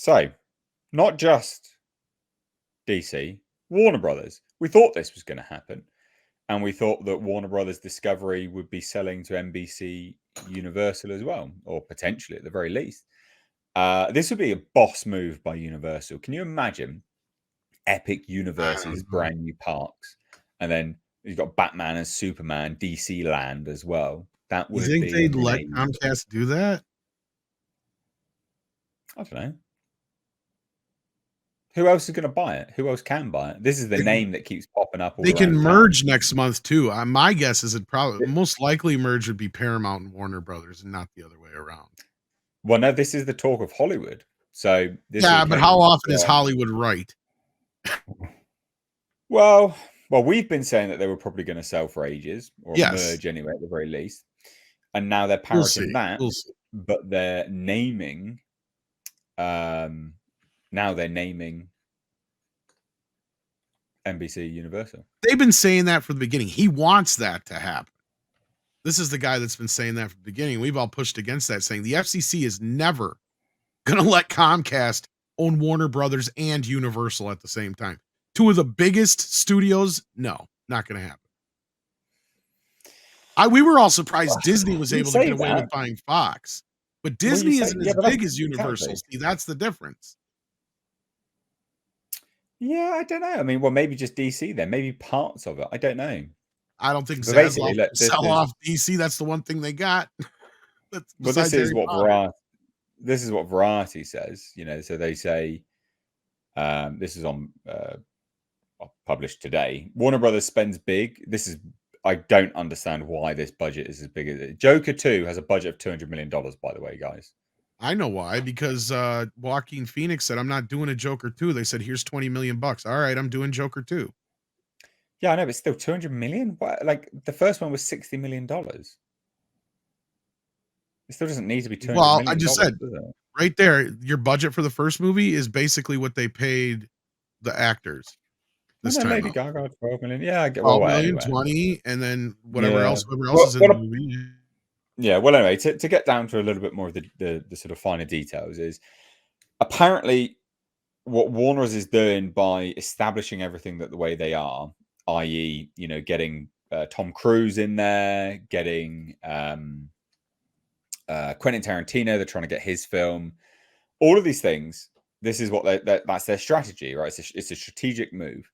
So, not just DC, Warner Brothers. We thought this was going to happen. And we thought that Warner Brothers Discovery would be selling to NBC Universal as well, or potentially at the very least. This would be a boss move by Universal. Can you imagine Epic Universe's brand new parks? And then you've got Batman and Superman, DC Land as well. That would You think be they'd let Comcast do that? I don't know. Who else is going to buy it? Who else can buy it? This is the name that keeps popping up. They can merge next month too. My guess is it probably most likely merge would be Paramount and Warner Brothers, and not the other way around. Well, no, this is the talk of Hollywood. So this but how often is Hollywood right? Well, we've been saying that they were probably going to sell for ages, or merge anyway at the very least, and now they're parroting that, but they're naming. Now they're naming NBC Universal. They've been saying that from the beginning. He wants that to happen. This is the guy that's been saying that from the beginning. We've all pushed against that, saying the FCC is never going to let Comcast own Warner Brothers and Universal at the same time. Two of the biggest studios, no, not going to happen. We were all surprised Disney was able to get away with buying Fox, but Disney isn't as big as Universal. See, that's the difference. Yeah, I don't know. I mean, well, maybe just DC then. Maybe parts of it. I don't know. I don't think Zaslav will sell off DC. That's the one thing they got. Well, this is what Variety says. You know, so they say this is on published today. Warner Brothers spends big. I don't understand why this budget is as big as it. Joker 2 has a budget of $200 million. By the way, guys. I know why, because Joaquin Phoenix said, I'm not doing a Joker 2. They said, here's $20 million. All right, I'm doing Joker 2. Yeah, I know, but still $200 million? What? Like, the first one was $60 million. It still doesn't need to be $200 million. Well, I just said, right there, your budget for the first movie is basically what they paid the actors. This time Lady Gaga, 12 million. Yeah, 12 million, 20, and then whatever else is in the movie. Yeah, well, anyway, to get down to a little bit more of the sort of finer details is apparently what Warner's is doing by establishing everything that the way they are, i.e., you know, getting Tom Cruise in there, getting Quentin Tarantino, they're trying to get his film, all of these things. This is what that's their strategy, right? It's a strategic move.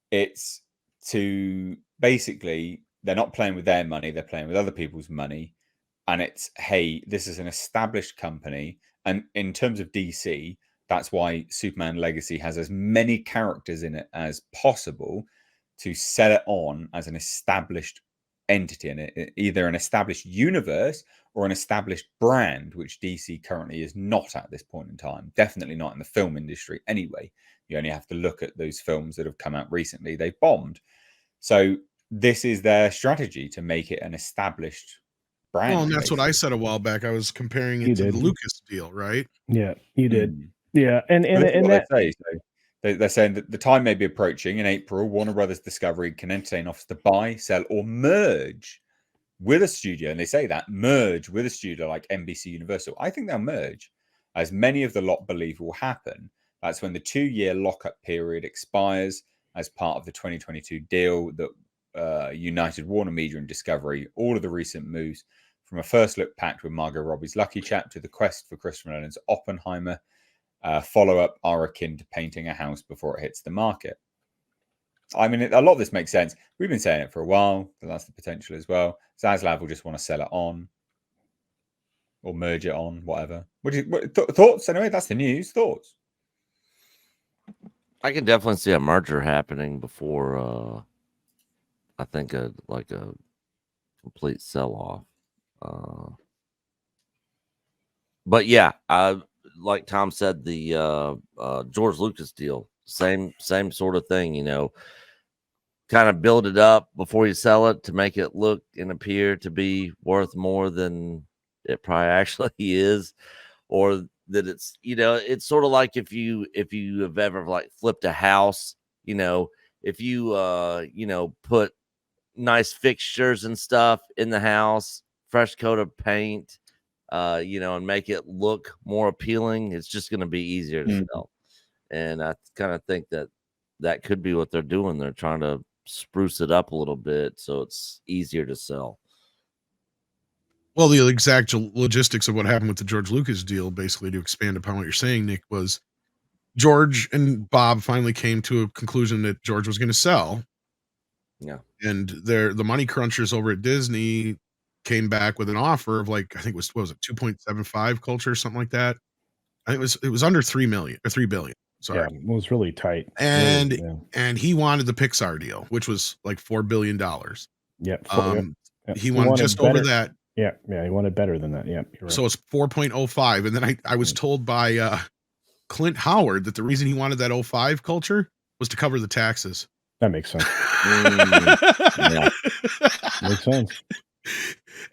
It's to basically, they're not playing with their money, they're playing with other people's money. And it's, hey, this is an established company. And in terms of DC, that's why Superman Legacy has as many characters in it as possible to sell it on as an established entity in it, either an established universe or an established brand, which DC currently is not at this point in time. Definitely not in the film industry anyway. You only have to look at those films that have come out recently. They bombed. So this is their strategy, to make it an established brand. Well, and that's what I said a while back. I was comparing it to the Lucas deal, right? Yeah, you did. Yeah, and that they're saying that the time may be approaching. In April, Warner Brothers Discovery can entertain offers to buy, sell, or merge with a studio. And they say that merge with a studio like NBC Universal. I think they'll merge, as many of the lot believe will happen. That's when the 2-year lockup period expires as part of the 2022 deal that united Warner Media and Discovery. All of the recent moves, from a first look pact with Margot Robbie's Lucky Chap to the quest for Christopher Nolan's Oppenheimer, follow-up are akin to painting a house before it hits the market. I mean, a lot of this makes sense. We've been saying it for a while, but that's the potential as well. Zaslav will just want to sell it on or merge it on, whatever. Thoughts? Anyway, that's the news. Thoughts? I can definitely see a merger happening before, I think, a complete sell-off. But yeah, like Tom said, the George Lucas deal, same sort of thing, you know, kind of build it up before you sell it to make it look and appear to be worth more than it probably actually is, or that it's, you know, it's sort of like if you have ever like flipped a house, you know, if you you know, put nice fixtures and stuff in the house, fresh coat of paint, and make it look more appealing, it's just going to be easier to sell. And I kind of think that could be what they're doing. They're trying to spruce it up a little bit so it's easier to sell. Well, the exact logistics of what happened with the George Lucas deal, basically, to expand upon what you're saying, Nick, was George and Bob finally came to a conclusion that George was going to sell. Yeah. And the money crunchers over at Disney came back with an offer of, like, I think it was, what was it, 2.75 culture, something like that. I think it was under 3 billion. Sorry. Yeah, it was really tight. And yeah. and he wanted the Pixar deal, which was like $4 billion. Yeah. He wanted just better. over that. Yeah, he wanted better than that. Yeah, you're right. So it's 4.05. And then I was told by Clint Howard that the reason he wanted that 05 culture was to cover the taxes. That makes sense. Yeah. Makes sense.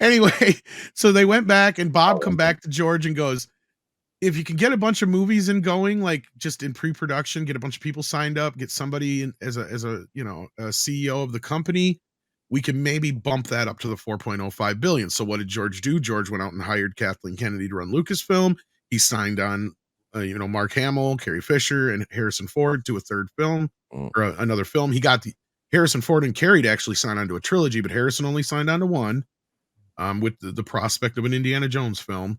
Anyway, so they went back, and Bob come back to George and goes, if you can get a bunch of movies in going, like just in pre-production, get a bunch of people signed up, get somebody in as a CEO of the company, we can maybe bump that up to the 4.05 billion. So what did George do? George went out and hired Kathleen Kennedy to run Lucasfilm. He signed on, Mark Hamill, Carrie Fisher, and Harrison Ford to a third film or another film. He got the Harrison Ford and Carrie to actually sign on to a trilogy, but Harrison only signed on to one, with the prospect of an Indiana Jones film.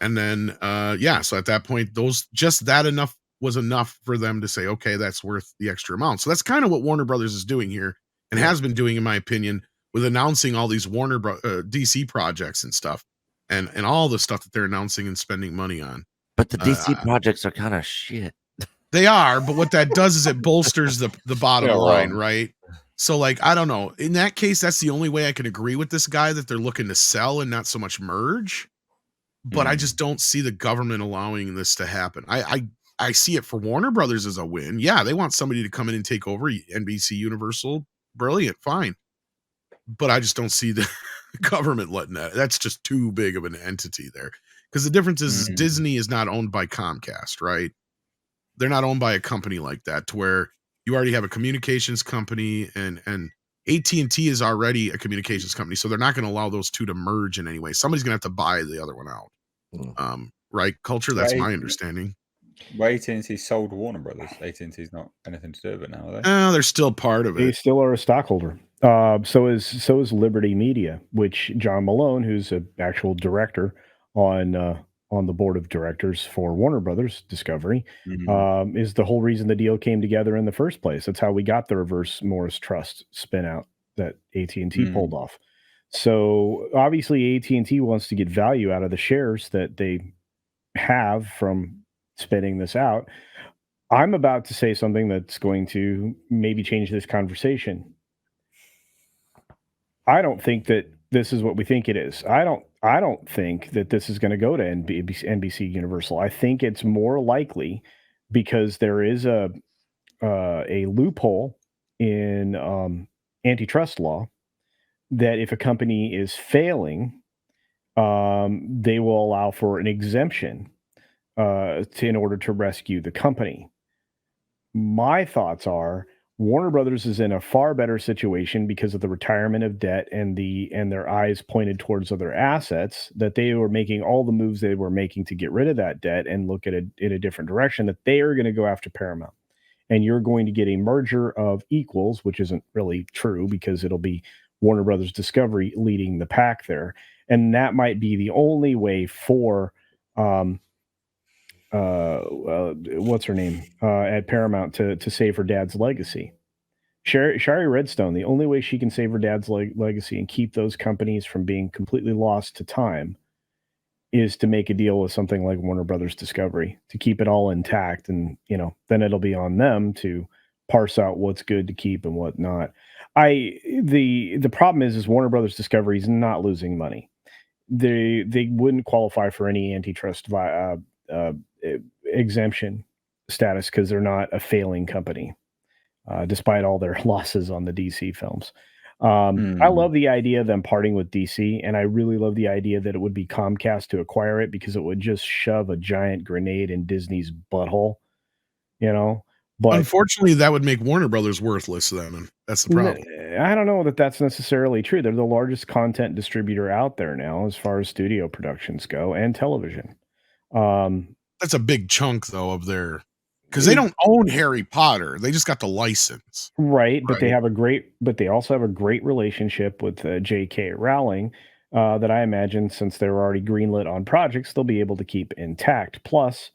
And then, so at that point, that was enough for them to say, okay, that's worth the extra amount. So that's kind of what Warner Brothers is doing here, and has been doing, in my opinion, with announcing all these DC projects and stuff, and all the stuff that they're announcing and spending money on. But the DC projects are kind of shit. They are, but what that does is it bolsters the bottom line, right? So, like, I don't know. In that case, that's the only way I can agree with this guy, that they're looking to sell and not so much merge. But I just don't see the government allowing this to happen. I see it for Warner Brothers as a win. Yeah, they want somebody to come in and take over NBC Universal. Brilliant, fine. But I just don't see the government letting that. That's just too big of an entity there. Because the difference is Disney is not owned by Comcast, right? They're not owned by a company like that, to where you already have a communications company, and AT&T is already a communications company. So they're not going to allow those two to merge in any way. Somebody's going to have to buy the other one out. Right, culture. That's my understanding. Well, AT&T sold Warner Brothers. AT&T's not anything to do with it now, are they? They're still part of it. They still are a stockholder. So is Liberty Media, which John Malone, who's an actual director on the board of directors for Warner Brothers Discovery, is the whole reason the deal came together in the first place. That's how we got the Reverse Morris Trust spin out that AT&T pulled off. So obviously AT&T wants to get value out of the shares that they have from spinning this out. I'm about to say something that's going to maybe change this conversation. I don't think that this is what we think it is. I don't think that this is going to go to NBC Universal. I think it's more likely, because there is a loophole in antitrust law, that if a company is failing, they will allow for an exemption in order to rescue the company. My thoughts are Warner Brothers is in a far better situation because of the retirement of debt and their eyes pointed towards other assets, that they were making all the moves they were making to get rid of that debt and look at it in a different direction, that they are going to go after Paramount. And you're going to get a merger of equals, which isn't really true, because it'll be Warner Brothers Discovery leading the pack there. And that might be the only way for what's her name at Paramount to save her dad's legacy. Shari Redstone, the only way she can save her dad's legacy and keep those companies from being completely lost to time is to make a deal with something like Warner Brothers Discovery to keep it all intact. And, then it'll be on them to parse out what's good to keep and what not. The problem is Warner Brothers Discovery is not losing money. They wouldn't qualify for any antitrust exemption status because they're not a failing company, despite all their losses on the DC films. I love the idea of them parting with DC, and I really love the idea that it would be Comcast to acquire it, because it would just shove a giant grenade in Disney's butthole, But unfortunately, that would make Warner Brothers worthless then, and that's the problem. I don't know that that's necessarily true. They're the largest content distributor out there now, as far as studio productions go, and television. That's a big chunk, though, of their because they don't own Harry Potter. They just got the license. Right, but Right. they also have a great relationship with J.K. Rowling that I imagine, since they're already greenlit on projects, they'll be able to keep intact. Plus,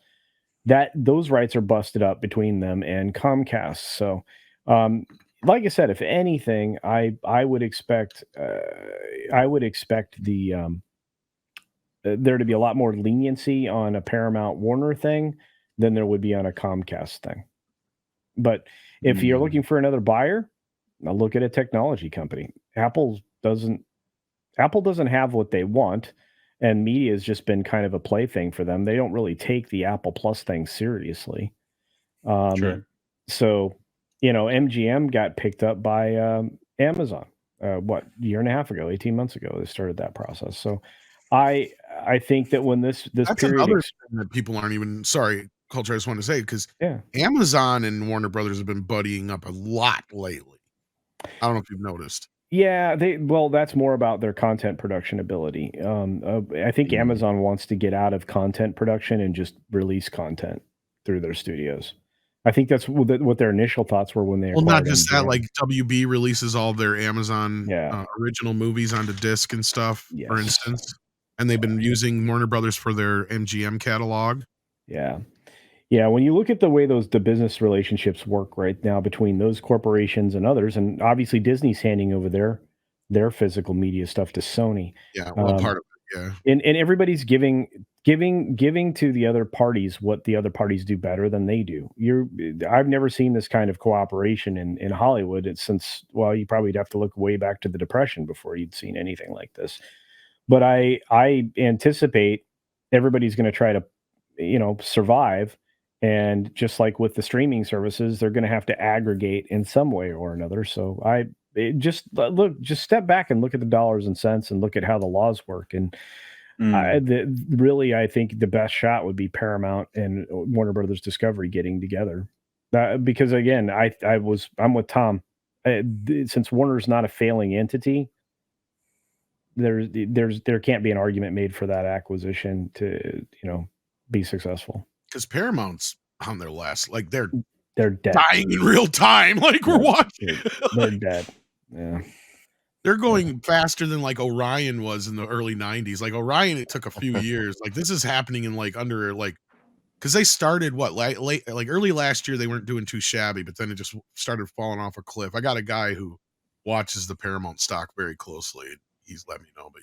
that those rights are busted up between them and Comcast. So, like I said, if anything, I would expect the there to be a lot more leniency on a Paramount Warner thing than there would be on a Comcast thing. But if you're looking for another buyer, now look at a technology company. Apple doesn't have what they want, and media has just been kind of a plaything for them. They don't really take the Apple Plus thing seriously. True. So, MGM got picked up by Amazon. What, a year and a half ago, 18 months ago, they started that process. So, I think that when this That's period, another thing that people aren't even Culture. I just want to say because yeah, Amazon and Warner Brothers have been buddying up a lot lately. I don't know if you've noticed. yeah, that's more about their content production ability. I think Amazon wants to get out of content production and just release content through their studios. I think that's what their initial thoughts were when they Well, acquired not just that, MGM. like WB releases all their Amazon Yeah. original movies onto disc and stuff, for Yes. instance. And they've been using Warner Brothers for their MGM catalog. Yeah. Yeah, when you look at the way the business relationships work right now between those corporations and others, and obviously Disney's handing over their physical media stuff to Sony. Yeah, well, part of it, yeah. And everybody's giving to the other parties what the other parties do better than they do. I've never seen this kind of cooperation in Hollywood. Since, well, you probably have to look way back to the Depression before you'd seen anything like this. But I anticipate everybody's going to try to, survive. And just like with the streaming services, they're going to have to aggregate in some way or another. So just step back and look at the dollars and cents and look at how the laws work. And I think the best shot would be Paramount and Warner Brothers Discovery getting together. Because again, I'm with Tom. Since Warner's not a failing entity, there can't be an argument made for that acquisition to be successful. Because Paramount's on their last, like they're dead, dying in real time. Like we're watching, they're dead. Yeah, they're going faster than like Orion was in the early '90s. Like Orion, it took a few years. Like this is happening in like under like because they started late like early last year. They weren't doing too shabby, but then it just started falling off a cliff. I got a guy who watches the Paramount stock very closely. He's let me know, but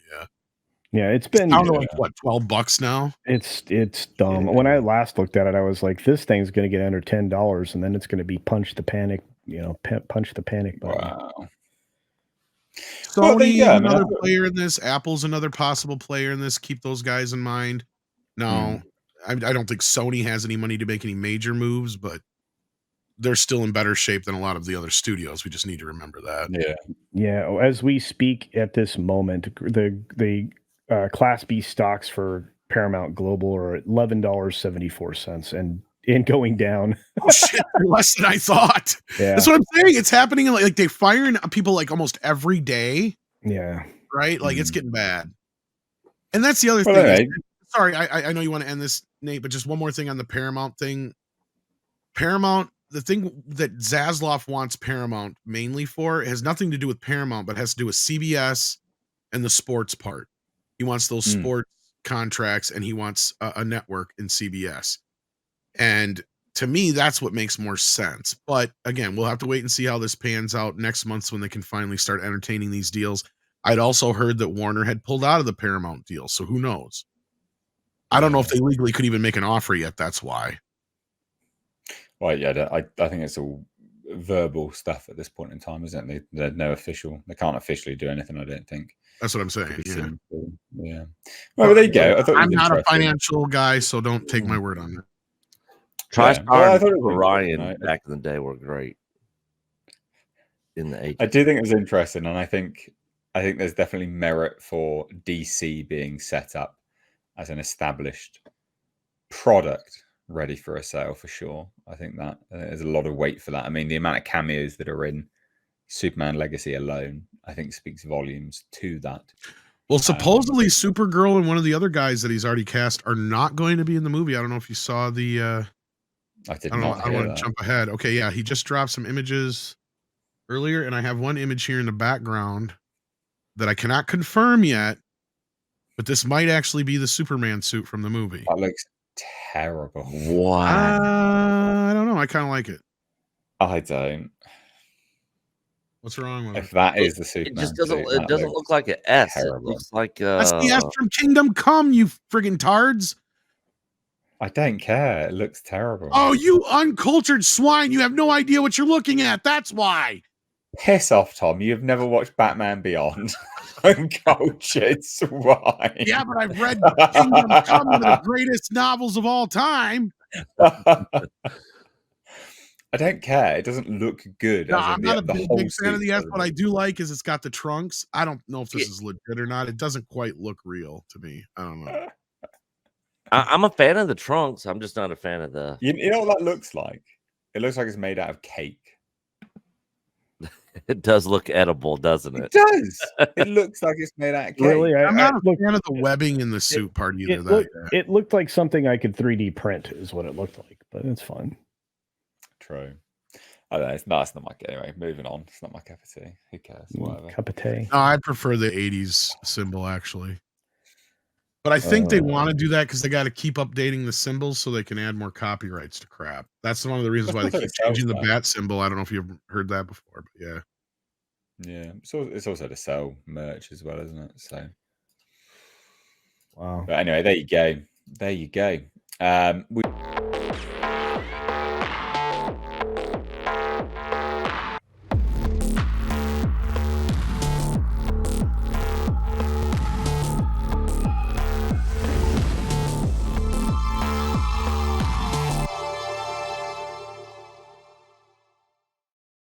yeah, it's been down to like what $12 now. It's dumb. When I last looked at it, I was like, this thing's going to get under $10, and then it's going to be punch the panic button. Wow. Sony another player in this. Apple's another possible player in this. Keep those guys in mind. No, I don't think Sony has any money to make any major moves, but they're still in better shape than a lot of the other studios. We just need to remember that. Yeah. As we speak at this moment, the Class B stocks for Paramount Global are at $11.74 and going down. Oh shit, less than I thought. Yeah. That's what I'm saying. It's happening like they firing people like almost every day. Yeah. Right? Like it's getting bad. And that's the other thing. Right. Sorry, I know you want to end this, Nate, but just one more thing on the Paramount thing. Paramount, the thing that Zasloff wants Paramount mainly for has nothing to do with Paramount, but has to do with CBS and the sports part. He wants those sports contracts, and he wants a network in CBS. And to me, that's what makes more sense. But again, we'll have to wait and see how this pans out next month when they can finally start entertaining these deals. I'd also heard that Warner had pulled out of the Paramount deal, so who knows? I don't know if they legally could even make an offer yet. That's why. Well, yeah, I think it's all verbal stuff at this point in time, isn't it? They're no official. They can't officially do anything, I don't think. That's what I'm saying. Yeah. Well, there you go. I'm not a financial guy, so don't take my word on it. TriStar and Orion back in the day were great. In the 80s. I do think it was interesting, and I think there's definitely merit for DC being set up as an established product ready for a sale for sure. I think that there's a lot of weight for that. I mean, the amount of cameos that are in Superman Legacy alone, I think, speaks volumes to that. Well, supposedly Supergirl and one of the other guys that he's already cast are not going to be in the movie. I don't know if you saw the. I did I not. don't want to jump ahead. Okay, yeah, he just dropped some images earlier, and I have one image here in the background that I cannot confirm yet, but this might actually be the Superman suit from the movie. That looks terrible. Wow. I don't know. I kind of like it. I don't. What's wrong with If it? that is the Superman, It just doesn't. suit, It that doesn't looks look like an S. terrible. It looks like That's the S from Kingdom Come, you friggin' tards. I don't care. It looks terrible. Oh, you uncultured swine. You have no idea what you're looking at. That's why. Piss off, Tom. You've never watched Batman Beyond. Uncultured swine. Yeah, but I've read Kingdom Come, one of the greatest novels of all time. I don't care. It doesn't look good. No, as in I'm not a the big whole fan of suit the S. doesn't What I look- do like is it's got the trunks. I don't know if this is legit or not. It doesn't quite look real to me. I don't know. I'm a fan of the trunks. I'm just not a fan of the. You know what that looks like? It looks like it's made out of cake. It does look edible, doesn't It it? does. It looks like it's made out of cake. Really, I'm not a look, fan of the webbing in the suit part either. it looked like something I could 3D print, is what it looked like, but it's fun. True. I don't know. It's not my anyway. Moving on. It's not my cup of tea. Who cares? Whatever. Cup of tea. No, I prefer the 80s symbol, actually. But I think they want to do that because they got to keep updating the symbols so they can add more copyrights to crap. That's one of the reasons why they keep changing the bat symbol. I don't know if you've heard that before, but yeah. Yeah. So it's also to sell merch as well, isn't it? So. Wow. But anyway, there you go. There you go. We